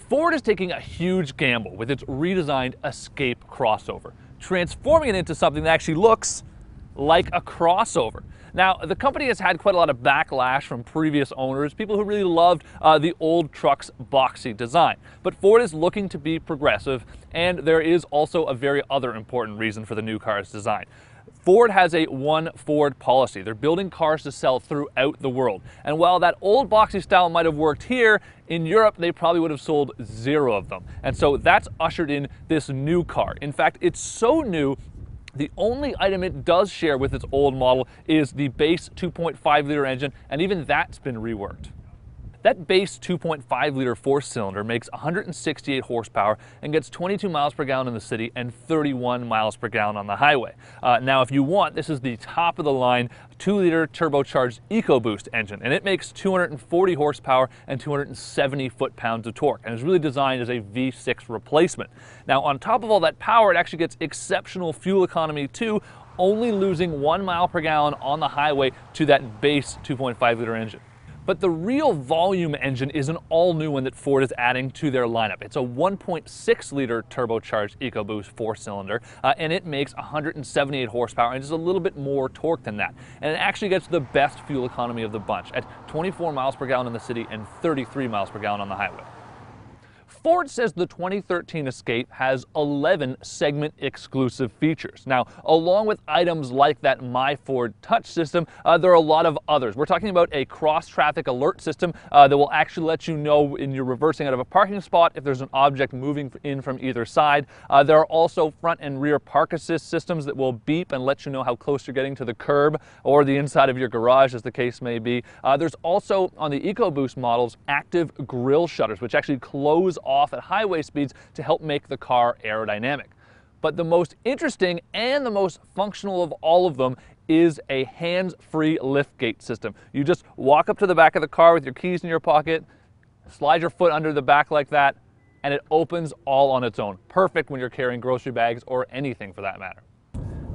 Ford is taking a huge gamble with its redesigned Escape crossover, transforming it into something that actually looks like a crossover. Now, the company has had quite a lot of backlash from previous owners, people who really loved the old truck's boxy design. But Ford is looking to be progressive, and there is also a very other important reason for the new car's design. Ford has a One Ford policy. They're building cars to sell throughout the world. And while that old boxy style might have worked here, in Europe they probably would have sold 0 of them. And so that's ushered in this new car. In fact, it's so new, the only item it does share with its old model is the base 2.5-liter engine, and even that's been reworked. That base 2.5-liter 4-cylinder makes 168 horsepower and gets 22 miles per gallon in the city and 31 miles per gallon on the highway. Now, if you want, this is the top-of-the-line 2-liter turbocharged EcoBoost engine, and it makes 240 horsepower and 270 foot-pounds of torque, and is really designed as a V6 replacement. Now, on top of all that power, it actually gets exceptional fuel economy too, only losing 1 mile per gallon on the highway to that base 2.5-liter engine. But the real volume engine is an all-new one that Ford is adding to their lineup. It's a 1.6-liter turbocharged EcoBoost 4-cylinder, and it makes 178 horsepower and just a little bit more torque than that. And it actually gets the best fuel economy of the bunch at 24 miles per gallon in the city and 33 miles per gallon on the highway. Ford says the 2013 Escape has 11 segment-exclusive features. Now, along with items like that My Ford Touch system, there are a lot of others. We're talking about a cross-traffic alert system that will actually let you know when you're reversing out of a parking spot if there's an object moving in from either side. There are also front and rear park assist systems that will beep and let you know how close you're getting to the curb or the inside of your garage, as the case may be. There's also, on the EcoBoost models, active grille shutters, which actually close off at highway speeds to help make the car aerodynamic. But the most interesting and the most functional of all of them is a hands-free liftgate system. You just walk up to the back of the car with your keys in your pocket, slide your foot under the back like that, and it opens all on its own. Perfect when you're carrying grocery bags or anything for that matter.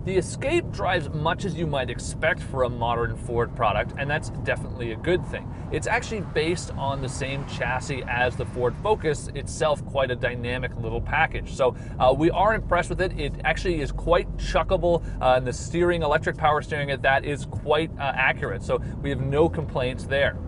The Escape drives much as you might expect for a modern Ford product, and that's definitely a good thing. It's actually based on the same chassis as the Ford Focus, itself quite a dynamic little package. So we are impressed with it. It actually is quite chuckable, and the steering, electric power steering at that, is quite accurate. So we have no complaints there.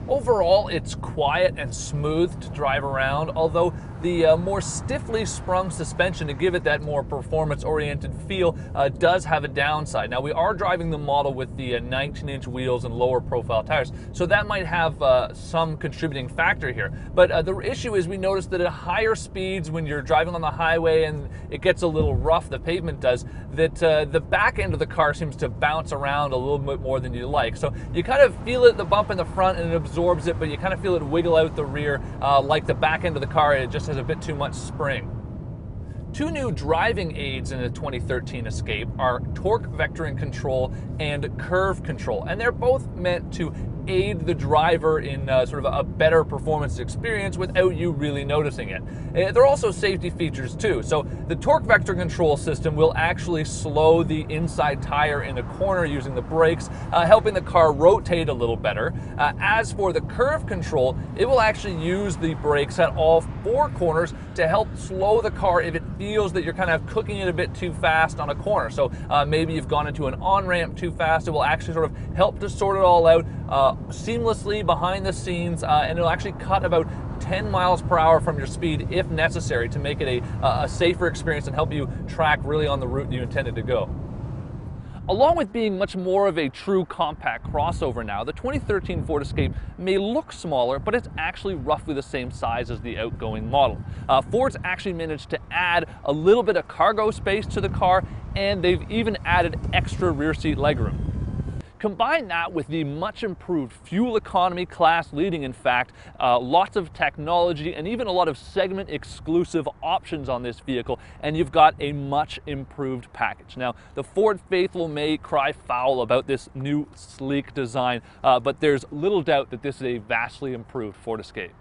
Overall, it's quiet and smooth to drive around, although the more stiffly sprung suspension to give it that more performance-oriented feel does have a downside. Now, we are driving the model with the 19-inch wheels and lower profile tires, so that might have some contributing factor here. But the issue is we noticed that at higher speeds, when you're driving on the highway and it gets a little rough, the pavement does, that the back end of the car seems to bounce around a little bit more than you like. So you kind of feel it, the bump in the front, and it absorbs it, but you kind of feel it wiggle out the rear like the back end of the car. It just has a bit too much spring. Two new driving aids in the 2013 Escape are torque vectoring control and curve control, and they're both meant to aid the driver in sort of a better performance experience without you really noticing it. There are also safety features too. So the torque vector control system will actually slow the inside tire in a corner using the brakes, helping the car rotate a little better. As for the curve control, it will actually use the brakes at all 4 corners to help slow the car if it feels that you're kind of cooking it a bit too fast on a corner. So maybe you've gone into an on-ramp too fast. It will actually sort of help to sort it all out seamlessly behind the scenes, and it'll actually cut about 10 miles per hour from your speed if necessary to make it a safer experience and help you track really on the route you intended to go. Along with being much more of a true compact crossover now, the 2013 Ford Escape may look smaller, but it's actually roughly the same size as the outgoing model. Ford's actually managed to add a little bit of cargo space to the car, and they've even added extra rear seat legroom. Combine that with the much improved fuel economy, class leading in fact, lots of technology, and even a lot of segment exclusive options on this vehicle, and you've got a much improved package. Now, the Ford faithful may cry foul about this new sleek design, but there's little doubt that this is a vastly improved Ford Escape.